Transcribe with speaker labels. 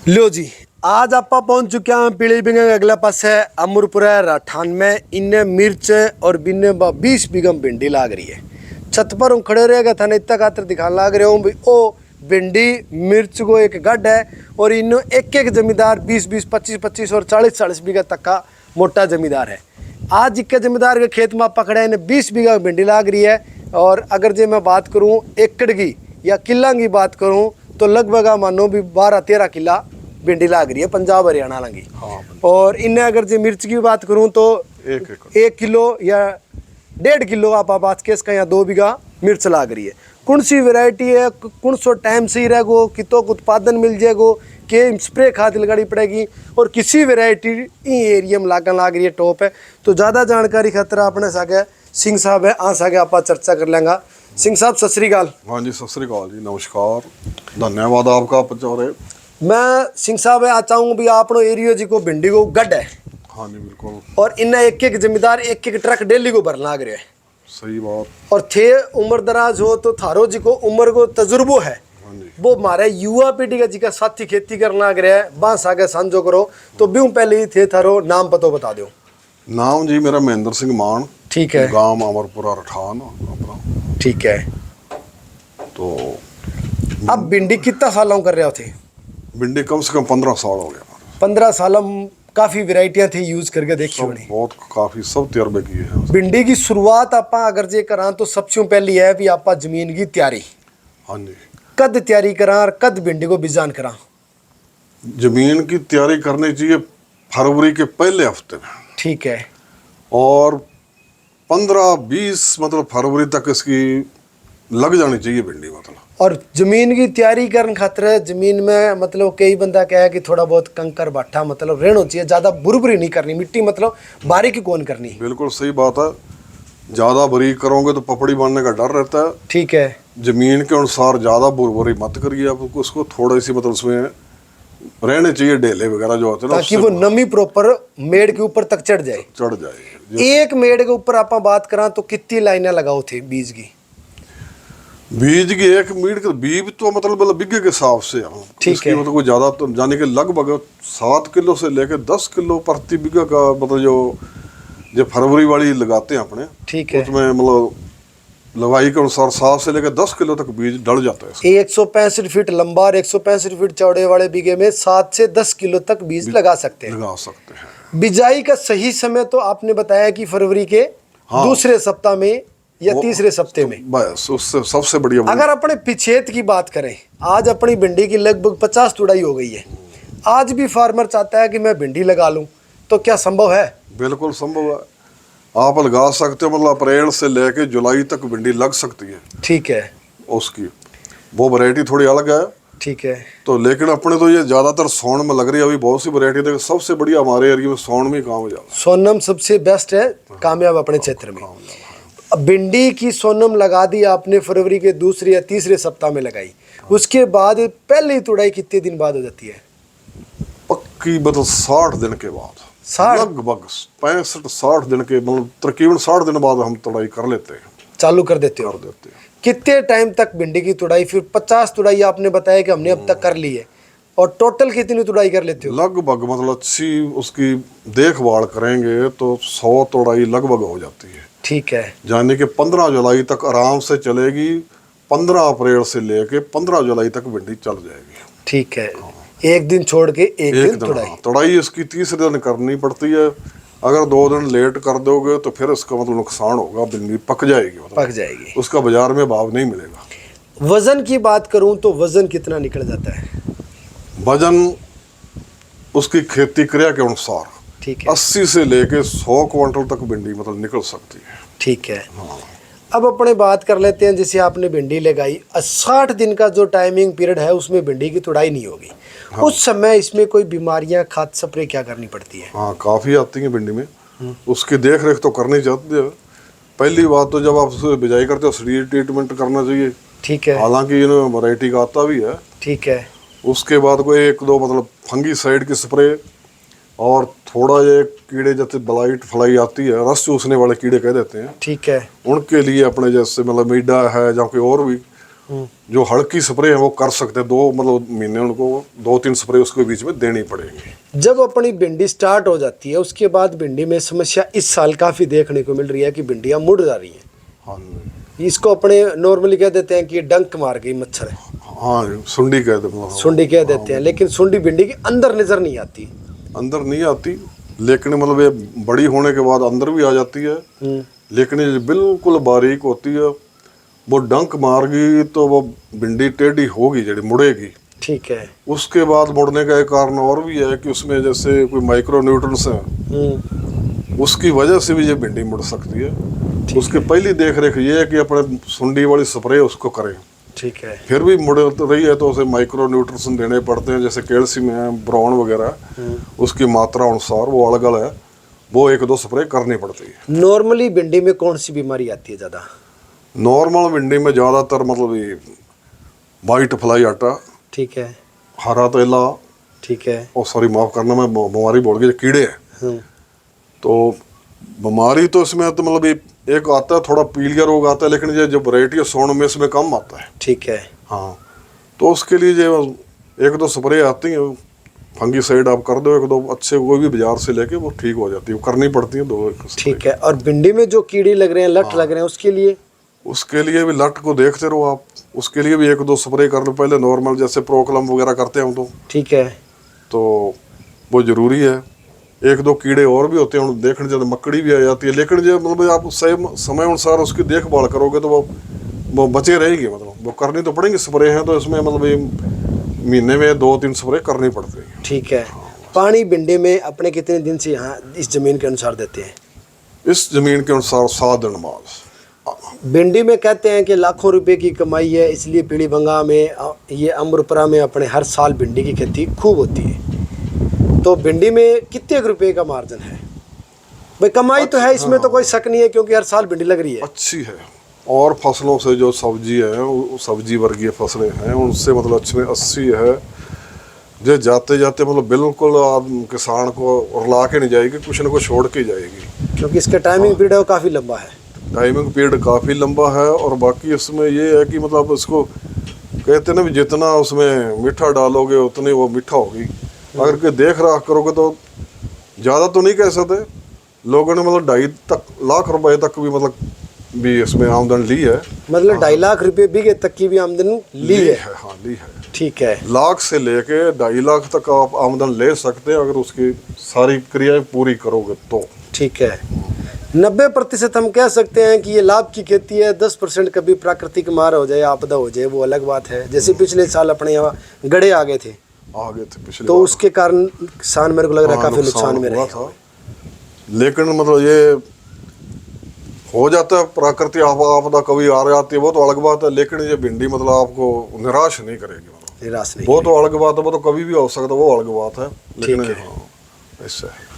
Speaker 1: लो जी, आज आप पहुंच चुके हैं पीली बिंगे अगला पास है अमरपुरा राठान में। इन्ने मिर्च और बिन्ने 20 बीघम भिंडी लाग रही है। छत पर हूँ खड़े रहेगा था इतना खातर दिखाने लाग रहे हूँ भी ओ भिंडी मिर्च को एक गढ़ है और इन एक एक जमींदार 20-20, 25-25 और 40-40 बीघा तक का मोटा जमींदार है। आज इक्के जमींदार के खेत में आप पकड़े इन्हें 20 बीघा भिंडी लाग रही है। और अगर जो मैं बात करूँ एकड़ की या किला की बात करूँ तो लगभग मानो भी 12-13 किला भिंडी लाग रही है पंजाब हरियाणा लगी। हाँ। और इन्हें अगर जो मिर्च की बात करूं तो 1 किलो या 1.5 किलो आप बात के इसका या 2 बीघा मिर्च लाग रही है। कौन सी वैरायटी है, कौन सो टाइम सही रहेगो, कितो उत्पादन मिल जाएगो, के स्प्रे खाद लगानी पड़ेगी और किसी वैरायटी एरिया में लागन लाग रही है टॉप है। तो ज़्यादा जानकारी खातर अपने सागे सिंह साहब है आ सागे आप चर्चा कर लेंगे। सिंह साहब सत श्री अकाल।
Speaker 2: हाँ जी सत श्री अकाल जी, नमस्कार, धन्यवाद आपका पचौरे।
Speaker 1: मैं सिंह साहब आ चाहूँगा भी आपनो एरिया जी को भिंडी को गढ़ है।
Speaker 2: हाँ जी बिल्कुल।
Speaker 1: और इन्हें एक एक जमींदार एक एक ट्रक डेली को भर लाग रहे है।
Speaker 2: सही बात।
Speaker 1: और थे उम्र दराज हो तो थारो जी को उम्र को तजुर्बो है।
Speaker 2: हाँ जी।
Speaker 1: वो हमारे युवा पीढ़ी का जी का साथी खेती करना लाग रहा है बांस आगे सांझो करो। तो ब्यूं पहले ही थे थारो नाम पतो बता दो।
Speaker 2: नाम जी मेरा महेंद्र सिंह मान।
Speaker 1: ठीक है।
Speaker 2: गांव अमरपुरा रठान अपना।
Speaker 1: ठीक है।
Speaker 2: तो
Speaker 1: अब भिंडी कितना सालों कर रहे थे?
Speaker 2: भिंडी कम से कम 15 साल हो गया।
Speaker 1: 15 सालों काफी वैरायटियां थी यूज करके देखी होनी।
Speaker 2: बहुत काफी सब तजर्बे किए हैं।
Speaker 1: भिंडी की शुरुआत आप अगर जे करा तो सबसे पहली है भी आप जमीन की तैयारी।
Speaker 2: हाँ जी।
Speaker 1: कद तैयारी करा और कद भिंडी को बीजान करा?
Speaker 2: जमीन की तैयारी करनी चाहिए फरवरी के पहले हफ्ते में।
Speaker 1: ठीक है।
Speaker 2: और 15-20 मतलब फरवरी तक इसकी लग जानी चाहिए भिंडी मतलब।
Speaker 1: और जमीन की तैयारी करने खातिर जमीन में मतलब कई बंदा कहे कि थोड़ा बहुत कंकर बाठा मतलब रहना चाहिए, ज्यादा बुरबुरी नहीं करनी, मिट्टी मतलब बारीकी कौन करनी।
Speaker 2: बिल्कुल सही बात है। ज्यादा बारीक करोगे तो पपड़ी बनने का डर रहता है।
Speaker 1: ठीक है।
Speaker 2: जमीन के अनुसार ज्यादा बुरबुरी मत करिए, आप उसको थोड़ी सी मतलब उसमें रहने चाहिए डेले वगैरह जो होते हैं
Speaker 1: ताकि वो नमी प्रॉपर मेड़ के ऊपर तक चढ़ जाए। एक मेड़ के ऊपर आप बात करा तो कितनी लाइनें लगाओ थे बीज की?
Speaker 2: बीज की एक मीड के बीज तो मतलब बिघे के हिसाब से
Speaker 1: ठीक है।
Speaker 2: मतलब कोई ज्यादा तो जाने के लगभग 7 किलो से लेकर 10 किलो प्रति बीघा का मतलब जो फरवरी वाली लगाते हैं अपने।
Speaker 1: ठीक है।
Speaker 2: उसमें मतलब लंबाई के अनुसार 7 से लेकर 10 किलो तक बीज डल जाता है।
Speaker 1: 165 फीट लंबा और 165 फीट चौड़े वाले बीघे में 7 से 10 किलो तक बीज लगा सकते हैं। बिजाई का सही समय तो आपने बताया कि फरवरी के दूसरे सप्ताह में या तीसरे सप्ताह में।
Speaker 2: बस उससे सबसे बढ़िया।
Speaker 1: अगर अपने पिछेत की बात करें, आज अपनी भिंडी की लगभग 50 तुड़ाई हो गई है। आज भी फार्मर चाहता है कि मैं भिंडी लगा लूं, तो क्या संभव है?
Speaker 2: बिल्कुल संभव है, आप लगा सकते हो। मतलब अप्रैल से लेके जुलाई तक भिंडी लग सकती है।
Speaker 1: ठीक है।
Speaker 2: उसकी वो वैरायटी थोड़ी अलग है। ठीक है। तो लेकिन अपने तो ये ज्यादातर सोन में लग रही है। अभी बहुत सी वैरायटी देखो, सबसे बढ़िया हमारे एरिया में सोन में काम हो जाता है।
Speaker 1: सोनम सबसे बेस्ट है, कामयाब अपने क्षेत्र में। भिंडी की सोनम लगा दी आपने फरवरी के दूसरे या तीसरे सप्ताह में लगाई। उसके बाद पहली तुड़ाई कितने दिन बाद हो जाती है?
Speaker 2: पक्की मतलब 60 दिन के बाद।
Speaker 1: 60
Speaker 2: लगभग 65-60 दिन के मतलब तकरीबन 60 दिन बाद हम तुड़ाई कर लेते हैं,
Speaker 1: चालू कर देते हो। कितने टाइम तक भिंडी की तुड़ाई? फिर 50 तुड़ाई आपने बताया कि हमने अब तक कर ली है, और टोटल कितनी तुड़ाई कर लेते हो?
Speaker 2: लगभग मतलब अच्छी उसकी देखभाल करेंगे तो 100 तुड़ाई लगभग हो जाती है।
Speaker 1: ठीक है।
Speaker 2: यानी कि 15 जुलाई तक आराम से चलेगी। 15 अप्रैल से लेके 15 जुलाई तक भिंडी चल जाएगी।
Speaker 1: ठीक है। एक दिन छोड़ के एक दिन तुड़ाई।
Speaker 2: तुड़ाई इसकी 30 दिन करनी पड़ती है। अगर 2 दिन लेट कर दोगे तो फिर इसका मतलब नुकसान होगा, भिंडी पक जाएगी।
Speaker 1: पक जाएगी, उसका
Speaker 2: बाजार में भाव नहीं मिलेगा।
Speaker 1: वजन की बात करूं तो वजन कितना निकल जाता है?
Speaker 2: वजन उसकी खेती क्रिया के अनुसार 80 से लेके 100 क्विंटल तक भिंडी मतलब निकल सकती है।
Speaker 1: ठीक है। हाँ। अब अपने बात कर लेते हैं, जैसे आपने भिंडी लगाई 60 दिन का जो टाइमिंग पीरियड है उसमें भिंडी की तुड़ाई नहीं होगी। हाँ। उस समय इसमें कोई बीमारियां खाद स्प्रे क्या करनी पड़ती है? हाँ
Speaker 2: काफ़ी आती हैं भिंडी में। उसकी देख रेख तो करनी चाहती है। पहली बात तो जब आप उसकी बिजाई करते हो सीड ट्रीटमेंट करना चाहिए।
Speaker 1: ठीक है।
Speaker 2: हालांकि इन्हें वैरायटी का आता भी है।
Speaker 1: ठीक है।
Speaker 2: उसके बाद कोई 1-2 मतलब फंगीसाइड की स्प्रे, और थोड़ा ये कीड़े जैसे ब्लाइट फ्लाई आती है, रस चूसने वाले कीड़े कह देते हैं।
Speaker 1: ठीक है।
Speaker 2: उनके लिए अपने जैसे मतलब मीडा है या कोई और भी जो हल्की स्प्रे है वो कर सकते हैं, 2 मतलब महीने उनको 2-3 स्प्रे उसके बीच में देनी पड़ेगी।
Speaker 1: जब अपनी भिंडी स्टार्ट हो जाती है उसके बाद भिंडी में समस्या इस साल काफ़ी देखने को मिल रही है कि भिंडियाँ मुड़ जा रही हैं।
Speaker 2: हाँ
Speaker 1: इसको अपने नॉर्मली कह देते हैं कि डंक मार गई मच्छर है,
Speaker 2: हाँ, सुंडी कह देते हैं।
Speaker 1: सुंडी कह देते हैं, लेकिन सुंडी भिंडी के अंदर नजर नहीं आती।
Speaker 2: अंदर नहीं आती, लेकिन मतलब ये बड़ी होने के बाद अंदर भी आ जाती है, लेकिन ये बिल्कुल बारीक होती है। वो डंक मार गई तो वो भिंडी टेढ़ी होगी, जड़ी मुड़ेगी।
Speaker 1: ठीक है।
Speaker 2: उसके बाद मुड़ने का एक कारण और भी है कि उसमें जैसे कोई माइक्रो न्यूट्रंस हैं, उसकी वजह से भी ये भिंडी मुड़ सकती है। उसकी पहली देख रेख ये है कि अपने सुंडी वाली स्प्रे उसको करें।
Speaker 1: ठीक है।
Speaker 2: फिर भी मुड़ रही है तो उसे माइक्रो न्यूट्रिशन देने पड़ते हैं, जैसे कैल्शियम है, ब्रोन वगैरह, उसकी मात्रा अनुसार वो अलग अलग है, वो 1-2 स्प्रे करनी पड़ती है।
Speaker 1: नॉर्मली भिंडी में कौन सी बीमारी आती है ज़्यादा?
Speaker 2: नॉर्मल भिंडी में ज़्यादातर मतलब ये वाइट फ्लाई आटा,
Speaker 1: ठीक है,
Speaker 2: हरा तेला,
Speaker 1: ठीक है,
Speaker 2: और सॉरी माफ़ करना मैं बीमारी बोल गई, कीड़े हैं। तो बीमारी तो इसमें तो मतलब एक आता है थोड़ा पीलिया रोग आता है, लेकिन ये जो वैरायटी है स्वर्ण में इसमें कम आता है।
Speaker 1: ठीक है।
Speaker 2: हाँ, तो उसके लिए जो 1-2 स्प्रे आती हैं, फंगीसाइड आप कर दो 1-2 अच्छे, कोई भी बाजार से लेके वो ठीक हो जाती है, वो करनी पड़ती है 2
Speaker 1: ठीक है। और भिंडी में जो कीड़े लग रहे हैं, लट लग रहे हैं,
Speaker 2: उसके लिए भी लट को देखते रहो आप, उसके लिए भी 1-2 स्प्रे कर लो पहले, नॉर्मल जैसे प्रोक्लम वगैरह करते हैं हम तो।
Speaker 1: ठीक है।
Speaker 2: तो वो जरूरी है। 1-2 कीड़े और भी होते हैं, देखने जब मकड़ी भी आ जाती है, लेकिन जो मतलब आप सही समय अनुसार उसकी देखभाल करोगे तो वो बचे रहेगी, मतलब वो करनी तो पड़ेंगे स्प्रे हैं तो इसमें मतलब ये महीने में 2-3 स्प्रे करनी पड़ती है।
Speaker 1: ठीक है। पानी भिंडी में अपने कितने दिन से यहाँ इस जमीन के अनुसार देते हैं?
Speaker 2: इस जमीन के अनुसार 7 दिन बाद।
Speaker 1: भिंडी में कहते हैं कि लाखों रुपए की कमाई है, इसलिए पीलीभंगा में ये अमरपुरा में अपने हर साल भिंडी की खेती खूब होती है। तो भिंडी में कितने रुपए का मार्जिन है भाई? कमाई तो है, इसमें तो कोई शक नहीं है, क्योंकि हर साल भिंडी लग रही है।
Speaker 2: अच्छी है, और फसलों से जो सब्जी है, सब्जी वर्गीय फसलें हैं, उनसे मतलब अच्छी है। जो जाते जाते मतलब बिल्कुल किसान को रुला के नहीं जाएगी, कुछ न कुछ छोड़ के जाएगी,
Speaker 1: क्योंकि इसका टाइमिंग पीरियड काफ़ी लंबा है।
Speaker 2: टाइमिंग पीरियड काफ़ी लंबा है। और बाकी इसमें ये है कि मतलब इसको कहते हैं ना भी जितना उसमें मीठा डालोगे उतनी वो मीठा होगी। अगर के देख रख करोगे तो ज़्यादा तो नहीं कह सकते, लोगों ने मतलब 2.5 लाख रुपए तक भी मतलब भी इसमें आमदन ली है।
Speaker 1: मतलब 2.5 लाख रुपए बीघे तक की भी आमदन ली है।
Speaker 2: हाँ, ली है।
Speaker 1: ठीक है।
Speaker 2: लाख से लेके 2.5 लाख तक आप आमदन ले सकते हैं, अगर उसकी सारी क्रियाएं पूरी करोगे तो।
Speaker 1: ठीक है। 90% हम कह सकते हैं कि ये लाभ की खेती है। 10% कभी प्राकृतिक मार हो जाए, आपदा हो जाए, वो अलग बात है। जैसे पिछले साल अपने यहाँ गड़े आ गए थे
Speaker 2: पिछले
Speaker 1: तो उसके कारण किसान मेरे को लग रहा है काफी नुकसान में रहे था।
Speaker 2: लेकिन मतलब ये हो जाता है, प्राकृतिक आपदा कभी आ जाती है, वो तो अलग बात है। लेकिन ये भिंडी मतलब आपको निराश नहीं करेगी, मतलब
Speaker 1: निराश नहीं,
Speaker 2: वो तो अलग बात है, वो तो कभी भी हो सकता है, वो अलग बात है। लेकिन
Speaker 1: ठीक है।
Speaker 2: हाँ, ऐसा है।